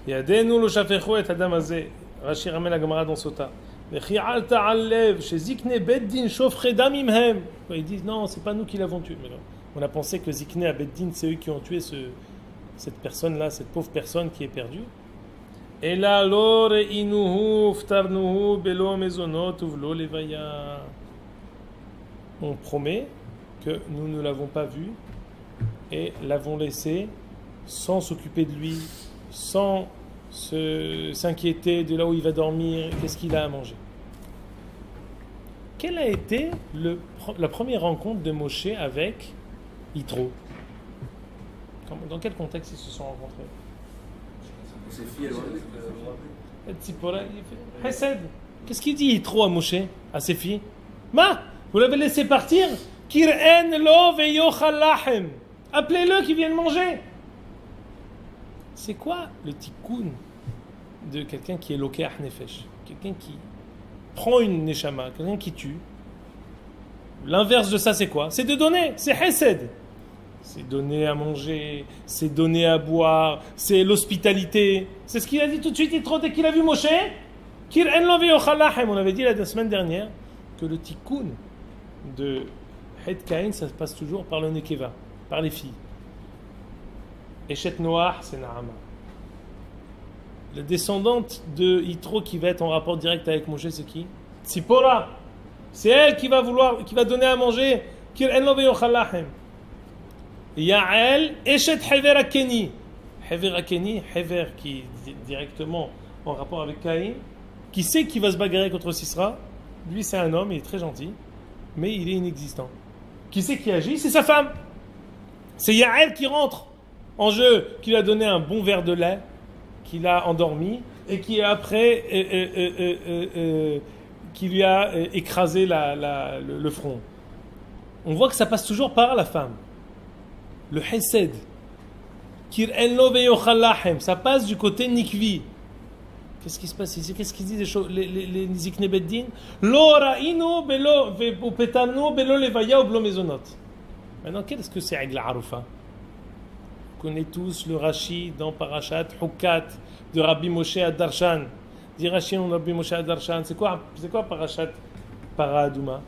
Yadenu lo shafechu et adam hazeh. Rashi ramène la Gemara dans Sota. Vechi'alta alev, shezikne beddin shofre dam imhem. Ils disent non, c'est pas nous qui l'avons tué. Mais non. On a pensé que Zikne à Beddin, c'est eux qui ont tué cette personne-là, cette pauvre personne qui est perdue. Et là, l'or inuhu ftarnuhu belo mezonot uvlo levaya. On promet que nous ne l'avons pas vu et l'avons laissé sans s'occuper de lui, sans s'inquiéter de là où il va dormir, qu'est-ce qu'il a à manger. Quelle a été la première rencontre de Moshe avec Yitro? Dans quel contexte ils se sont rencontrés? Ses filles, Hesed. Qu'est-ce qu'il dit Yitro à Moshe, à ses filles? Vous l'avez laissé partir? Kir'en lo veyochal lachem. Appelez-le qui vienne manger. C'est quoi le tikkun de quelqu'un qui est loké nefesh? Quelqu'un qui prend une neshama, quelqu'un qui tue. L'inverse de ça, c'est quoi? C'est de donner, c'est hesed. C'est donner à manger, c'est donner à boire, c'est l'hospitalité. C'est ce qu'il a dit tout de suite, dès qu'il a vu Moshe. On avait dit la semaine dernière que le tikkun de Het Kain, ça se passe toujours par le Nekeva, par les filles. Eshet Noach, c'est Naama. La descendante de Yitro qui va être en rapport direct avec Moshe, c'est qui? Tzipora. C'est elle qui va donner à manger. Yael, Eshet Hever Akeni. Hever Akeni, Hever qui est directement en rapport avec Caïn, qui sait qu'il va se bagarrer contre Sisra. Lui, c'est un homme, il est très gentil, mais il est inexistant. Qui c'est qui agit? C'est sa femme. C'est Yael qui rentre en jeu, qui lui a donné un bon verre de lait, qui l'a endormi, et qui après qui lui a écrasé le front. On voit que ça passe toujours par la femme. Le Hesed. Ça passe du côté Nikvi. Qu'est-ce qui se passe ici? Qu'est-ce qu'ils disent les Zikne Beddin? Maintenant, qu'est-ce que c'est Aigla Arufa? On connaît tous le Rashi dans Parashat Hukat de Rabbi Moshe Adarshan. Dit Rashi on Rabbi Moshe Adarshan. C'est quoi Parashat Para Aduma?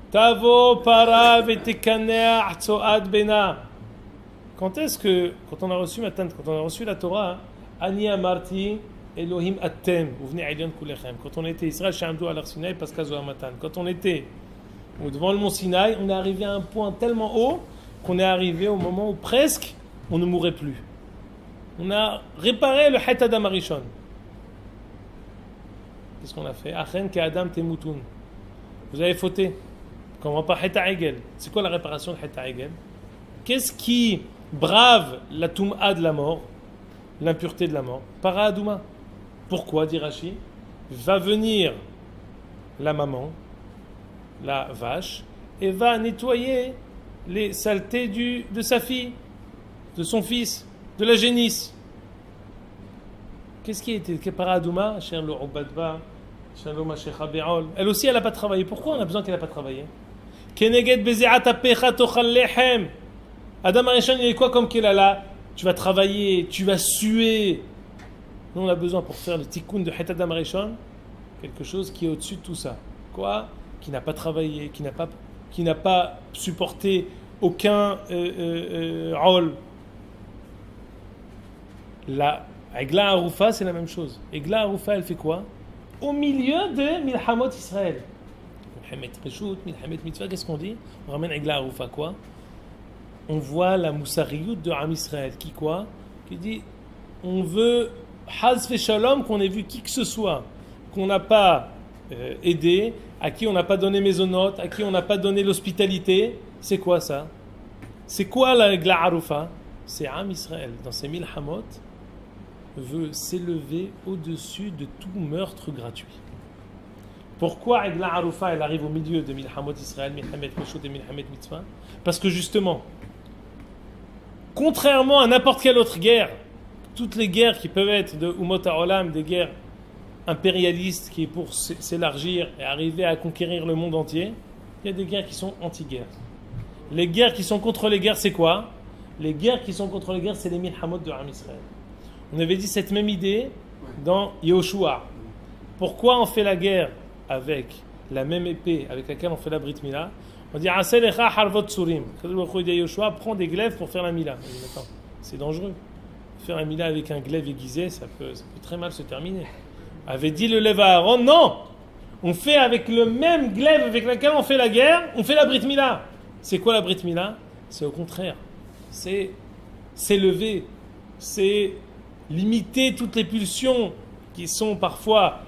Tavo para vetekanea tzoad bena. Quand on a reçu la Torah, Ani amarti Elohim atem, vous venez Aïdion Kulechem. Quand on était Israël Shamdu al Arsinaï, Paskazo Amatan. Quand on était devant le mont Sinaï, on est arrivé à un point tellement haut qu'on est arrivé au moment où presque on ne mourrait plus. On a réparé le Het Adam Arishon. Qu'est-ce qu'on a fait? Achen ke Adam temutun. Vous avez fauté. comprend pas Heta Egel. C'est quoi la réparation de Heta Egel? Qu'est-ce qui brave la Toum'a de la mort, l'impureté de la mort? Para Adouma. Pourquoi, dit Rashi? Va venir la maman, la vache, et va nettoyer les saletés de sa fille, de son fils, de la génisse. Qu'est-ce qui était Para Adouma, cher le Ubadba, cher le Mashecha Be'ol? Elle aussi, elle n'a pas travaillé. Pourquoi on a besoin qu'elle n'ait pas travaillé? Keneged beze'at apecha tochal lechem. Adam Arishon, il est quoi comme qu'il a là? Tu vas travailler, tu vas suer. Nous, on a besoin pour faire le tikkun de Het Adam Arishon, quelque chose qui est au-dessus de tout ça. Quoi? Qui n'a pas travaillé, qui n'a pas supporté aucun rôle. La Egla Arufa, c'est la même chose. Egla Arufa, elle fait quoi? Au milieu de Milhamot Israël. Milhamet Reshut, Milhamet Mitzvah, qu'est-ce qu'on dit? On ramène Egla Arufa, quoi? On voit la Moussariout de Am Israël. Qui quoi? Qui dit, on veut Haz ve Shalom, qu'on ait vu qui que ce soit, qu'on n'a pas aidé, à qui on n'a pas donné mésonote, à qui on n'a pas donné l'hospitalité. C'est quoi ça? C'est quoi la Egla Arufa? C'est Am Israël, dans ses Milhamot, veut s'élever au-dessus de tout meurtre gratuit. Pourquoi Egla Arufa, elle arrive au milieu de Milhamot Israël, Milhamet Reshut et Milhamet Mitzvah? Parce que justement, contrairement à n'importe quelle autre guerre, toutes les guerres qui peuvent être de Umot HaOlam, des guerres impérialistes qui est pour s'élargir et arriver à conquérir le monde entier, il y a des guerres qui sont anti-guerres. Les guerres qui sont contre les guerres, c'est quoi? Les guerres qui sont contre les guerres, c'est les Milhamot de Am Israël. On avait dit cette même idée dans Yehoshua. Pourquoi on fait la guerre avec la même épée avec laquelle on fait la Brit Mila? On dit Aselecha harvot tsurim. Yehoshua prend des glaives pour faire la Mila. C'est dangereux. Faire la Mila avec un glaive aiguisé, ça peut très mal se terminer. Avait dit le lève à Aaron, non! On fait avec le même glaive avec lequel on fait la guerre, on fait la Brit Mila. C'est quoi la Brit Mila? C'est au contraire. C'est s'élever. C'est limiter toutes les pulsions qui sont parfois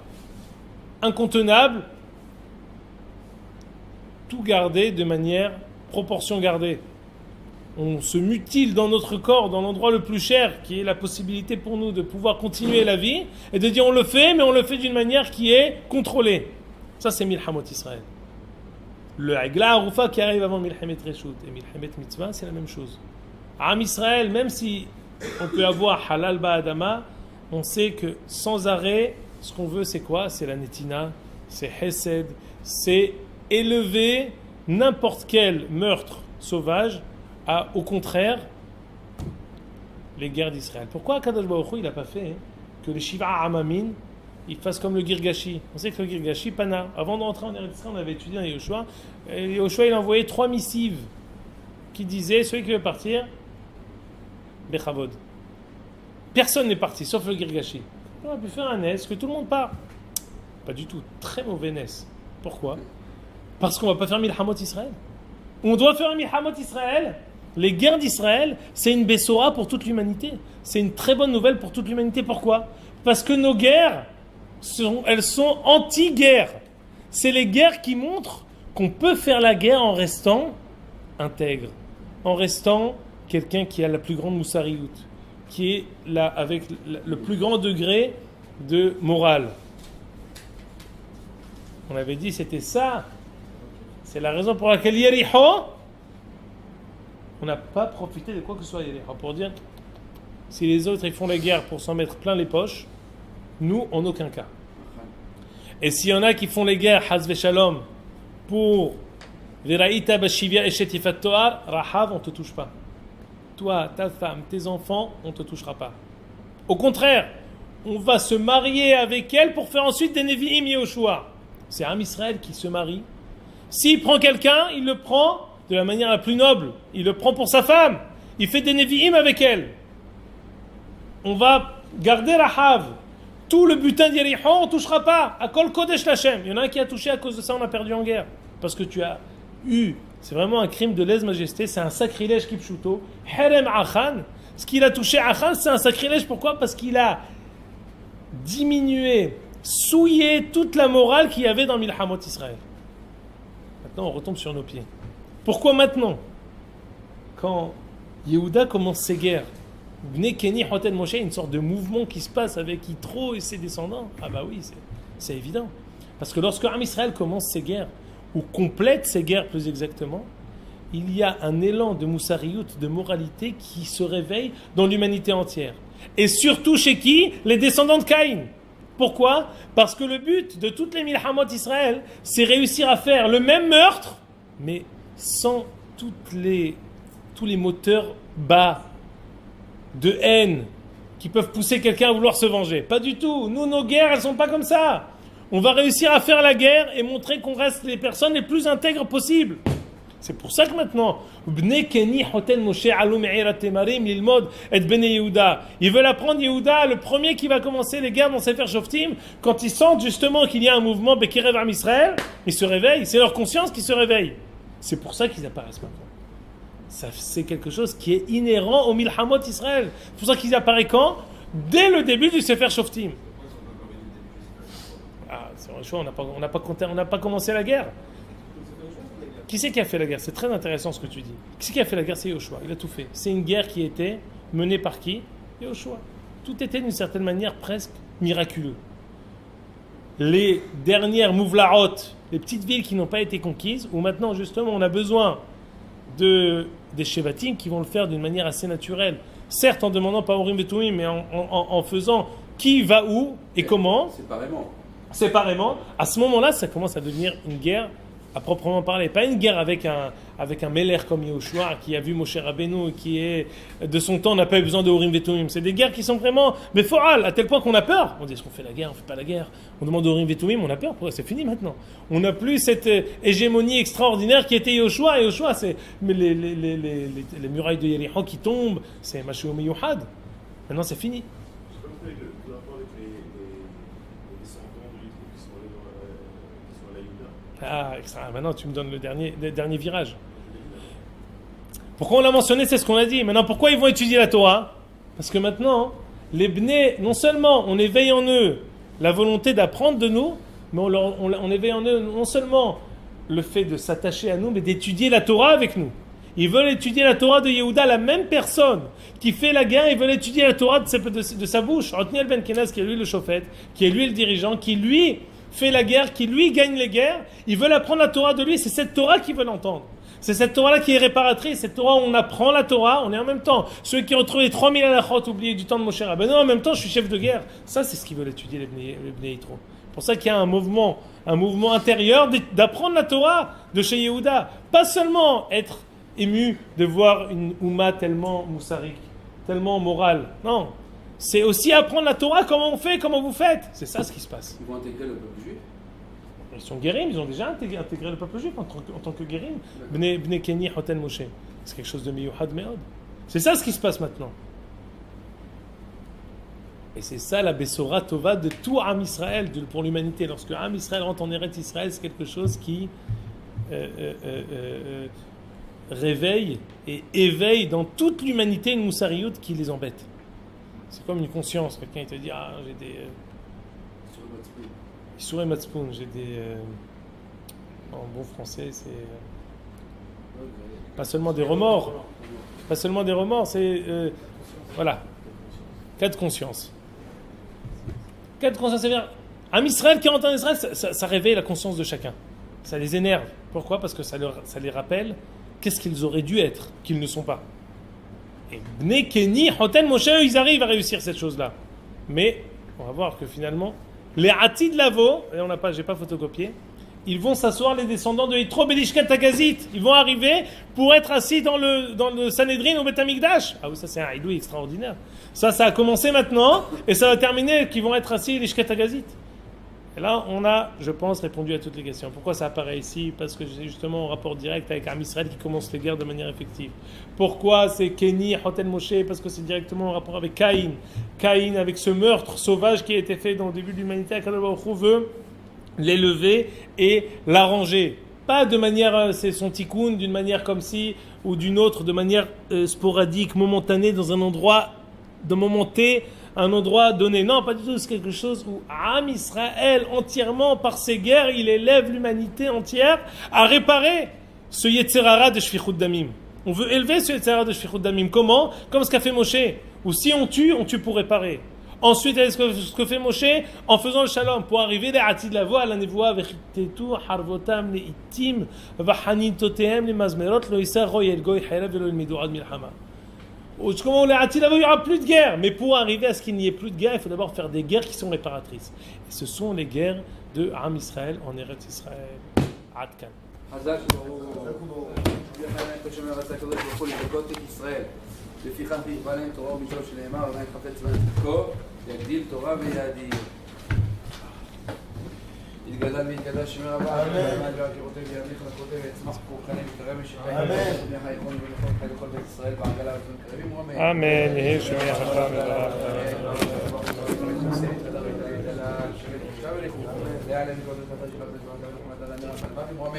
incontenables, tout garder de manière proportion gardée. On se mutile dans notre corps, dans l'endroit le plus cher, qui est la possibilité pour nous de pouvoir continuer la vie, et de dire on le fait, mais on le fait d'une manière qui est contrôlée. Ça, c'est Milhamot Israël. Le Egla Arufa qui arrive avant Milhamet Reshut et Milhamet Mitzvah, c'est la même chose. Am Israël, même si on peut avoir Halal Ba'adama, on sait que sans arrêt, ce qu'on veut, c'est quoi? C'est la Netina, c'est Hesed, c'est élever n'importe quel meurtre sauvage à, au contraire, les guerres d'Israël. Pourquoi Kadosh Baruch Hu, il n'a pas fait que les Shiva Amamin, ils fassent comme le Girgashi? On sait que le Girgashi, Pana, avant de rentrer en Eretz Israël, on avait étudié dans Yehoshua, Yehoshua, il a envoyé 3 missives qui disaient, celui qui veut partir, Bechavod. Personne n'est parti, sauf le Girgashi. On a pu faire un nes, que tout le monde part. Pas du tout, très mauvais nes. Pourquoi? Parce qu'on ne va pas faire Milhamot Israël. On doit faire Milhamot Israël. Les guerres d'Israël, c'est une Bessora pour toute l'humanité. C'est une très bonne nouvelle pour toute l'humanité. Pourquoi? Parce que nos guerres, elles sont anti-guerres. C'est les guerres qui montrent qu'on peut faire la guerre en restant intègre, en restant quelqu'un qui a la plus grande moussariout, qui est là avec le plus grand degré de morale. On avait dit c'était ça. C'est la raison pour laquelle Yericho, on n'a pas profité de quoi que ce soit Yericho. Pour dire, si les autres ils font la guerre pour s'en mettre plein les poches, nous en aucun cas. Et s'il y en a qui font les guerres, Haz ve Shalom, pour Veraïta Bashivia Eshet Yifat Toar, Rahav, on ne te touche pas. Toi, ta femme, tes enfants, on ne te touchera pas. Au contraire, on va se marier avec elle pour faire ensuite des Nevi'im Yehoshua. C'est Am Israël qui se marie. S'il prend quelqu'un, il le prend de la manière la plus noble. Il le prend pour sa femme. Il fait des Nevi'im avec elle. On va garder Rahav. Tout le butin d'Yericho, on ne touchera pas. À Kol Kodesh Lachem. Il y en a un qui a touché, à cause de ça, on a perdu en guerre. Parce que tu as eu, c'est vraiment un crime de lèse-majesté, c'est un sacrilège kipshuto. Herem Achan. Ce qu'il a touché Achan, c'est un sacrilège. Pourquoi? Parce qu'il a diminué, souillé toute la morale qu'il y avait dans Milhamot Israël. maintenant on retombe sur nos pieds. Pourquoi maintenant? Quand Yehuda commence ses guerres, Bnei Keni Hotel Moshe, une sorte de mouvement qui se passe avec Yitro et ses descendants. Ah bah oui, c'est évident. Parce que lorsque Am Israël commence ses guerres, ou complète ses guerres plus exactement, il y a un élan de moussariout, de moralité qui se réveille dans l'humanité entière. Et surtout chez qui? Les descendants de Caïn. Pourquoi? Parce que le but de toutes les milhamot Israël, c'est réussir à faire le même meurtre, mais sans tous les moteurs bas de haine qui peuvent pousser quelqu'un à vouloir se venger. Pas du tout. Nous, nos guerres, elles sont pas comme ça. On va réussir à faire la guerre et montrer qu'on reste les personnes les plus intègres possibles. C'est pour ça que maintenant, Bnei Keni Hotel Moshe Alou Me'ira Temarim Lilmod et Bnei Yehuda. Ils veulent apprendre Yehuda, le premier qui va commencer les guerres dans Sefer Shoftim, quand ils sentent justement qu'il y a un mouvement Bekirev Am Israël, ils se réveillent. C'est leur conscience qui se réveille. C'est pour ça qu'ils apparaissent maintenant. Ça, c'est quelque chose qui est inhérent au Milhamot Israël. C'est pour ça qu'ils apparaissent quand? Dès le début du Sefer Shoftim. Ah, c'est un choix, on n'a pas commencé la guerre. Qui c'est qui a fait la guerre? C'est très intéressant ce que tu dis. Qui c'est qui a fait la guerre? C'est Yoshua. Il a tout fait. C'est une guerre qui était menée par qui? Yoshua. Tout était d'une certaine manière presque miraculeux. Les dernières Mouvlaot, les petites villes qui n'ont pas été conquises, où maintenant justement on a besoin des Shevatim qui vont le faire d'une manière assez naturelle. Certes en demandant pas Urim et Tumim, mais en faisant qui va où et comment. Séparément. À ce moment-là, ça commence à devenir une guerre à proprement parler. Pas une guerre avec un Meler comme Yehoshua qui a vu Moshe Rabbeinu, qui est de son temps n'a pas eu besoin de Urim et Tumim. C'est des guerres qui sont vraiment foral, à tel point qu'on a peur. On dit est-ce qu'on fait la guerre, on fait pas la guerre. On demande Urim et Tumim, on a peur. Pourquoi? C'est fini maintenant. On n'a plus cette hégémonie extraordinaire qui était Yehoshua. Yehoshua, c'est les murailles de Yericho qui tombent, c'est Mashiach Miyuhad. Maintenant c'est fini. Ah, extra. Maintenant tu me donnes le dernier virage. Pourquoi on l'a mentionné? C'est ce qu'on a dit. Maintenant, pourquoi ils vont étudier la Torah? Parce que maintenant, les Bnei, non seulement on éveille en eux la volonté d'apprendre de nous, mais on éveille en eux non seulement le fait de s'attacher à nous, mais d'étudier la Torah avec nous. Ils veulent étudier la Torah de Yehuda, la même personne qui fait la guerre, ils veulent étudier la Torah de sa bouche. Otniel Ben Kenaz, qui est lui le chauffette, qui est lui le dirigeant, qui lui fait la guerre, qui lui gagne les guerres, ils veulent apprendre la Torah de lui, c'est cette Torah qu'ils veulent entendre. C'est cette Torah-là qui est réparatrice, cette Torah où on apprend la Torah, on est en même temps ceux qui ont trouvé les 3000 halachot oubliés du temps de Moshe Rabbeinu, en même temps je suis chef de guerre. Ça c'est ce qu'ils veulent étudier les Bnei Yitro. C'est pour ça qu'il y a un mouvement intérieur d'apprendre la Torah de chez Yehuda. Pas seulement être ému de voir une Oumma tellement moussarik, tellement morale. Non. C'est aussi apprendre la Torah, comment on fait, comment vous faites. C'est ça ce qui se passe. Ils vont intégrer le peuple juif. Ils sont guérim, ils ont déjà intégré le peuple juif en tant que guérim. Bnei Keni Hotel Moshe. C'est quelque chose de miyuhad me'od. C'est ça ce qui se passe maintenant. Et c'est ça la Bessora Tova de tout Am Israël, pour l'humanité. Lorsque Am Israël rentre en Eretz Israël, c'est quelque chose qui réveille et éveille dans toute l'humanité une moussariout qui les embête. C'est comme une conscience. Quelqu'un il te dit j'ai des Issouré Matzpoun, j'ai des en bon français c'est pas seulement des remords, c'est voilà, cas de conscience. Cas de conscience, c'est bien. Un Israël qui rentre en Israël, ça réveille la conscience de chacun. Ça les énerve. Pourquoi? Parce que ça les rappelle qu'est-ce qu'ils auraient dû être, qu'ils ne sont pas. Et Bnei Keni, Hotel Moshe, ils arrivent à réussir cette chose-là. Mais on va voir que finalement, les Atid Lavo, et j'ai pas photocopié, ils vont s'asseoir, les descendants de Yitro Belishkat Agazit. Ils vont arriver pour être assis dans le Sanhedrin au Beth Amikdash. Ah oui, ça c'est un idoui extraordinaire. Ça a commencé maintenant, et ça va terminer qu'ils vont être assis Lishkat Agazit. Et là, on a, je pense, répondu à toutes les questions. Pourquoi ça apparaît ici? Parce que c'est justement en rapport direct avec Am Israël qui commence les guerres de manière effective. Pourquoi c'est Keni, Hotel Moshe? Parce que c'est directement en rapport avec Caïn. Caïn, avec ce meurtre sauvage qui a été fait dans le début de l'humanité, Akadosh Baruch Hu veut l'élever et l'arranger. Pas de manière, c'est son tikkun, d'une manière comme ci ou d'une autre, de manière sporadique, momentanée, dans un endroit, d'un moment T, un endroit donné. Non, pas du tout. C'est quelque chose où Am Israël, entièrement, par ses guerres, il élève l'humanité entière à réparer ce Yetzerara de Shfichut Damim. On veut élever ce Yetzerara de Shfichut Damim. Comment? Comme ce qu'a fait Moshe. Ou si on tue pour réparer. Ensuite, ce que fait Moshe en faisant le shalom pour arriver à Atid la voix, à la nevoa, vechitetu harvotam le itim, vahanin toteem le mazmerot, lo isa royel goy hayra velo ilmidu ad milhama. Comment on Atid la voix, il n'y aura plus de guerre. Mais pour arriver à ce qu'il n'y ait plus de guerre, il faut d'abord faire des guerres qui sont réparatrices. Et ce sont les guerres de Am Israël en Eretz Israël. Adkan. חזק וברוך. שומר רצה הקדוש ברוך הוא לדכות את ישראל. לפיכך נקבע להם תורה ומצוות שנאמר, עדיין חפץ בהם צדקו, יגדיל תורה ויאדיר. יתגדל ויתקדש שמר הבא, אמן. והכירותיו ויאריך לכותב, יצמח כוחני וקרב משחי. אמן. שמח היכון ולכל חי לכל בית ישראל, בעגלה ובזמן קרבים ורמים. אמן. יהי שמי החכם ורב.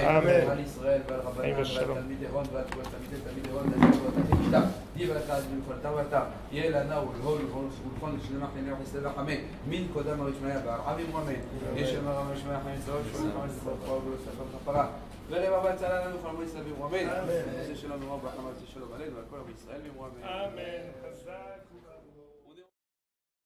אמן. על ישראל ועל רבנם ועל תלמידי הון ועל תלמידי הון ועל תלמידי דיב לך אז בנפלתה ואתה יהיה לנו ולכון לשלמך לנוח ישראל וחמי מן קודם הרשמיה והרעבים רמי יש אמר הרשמיה חמי צהוב שואלים חמי צהוב כבר ולספר כפרה ולבא צלה לנו חלמו ישראל במרומי זה שלנו רב וחמאס שלום עלינו ועל כל עם ישראל במרומי אמן. חזק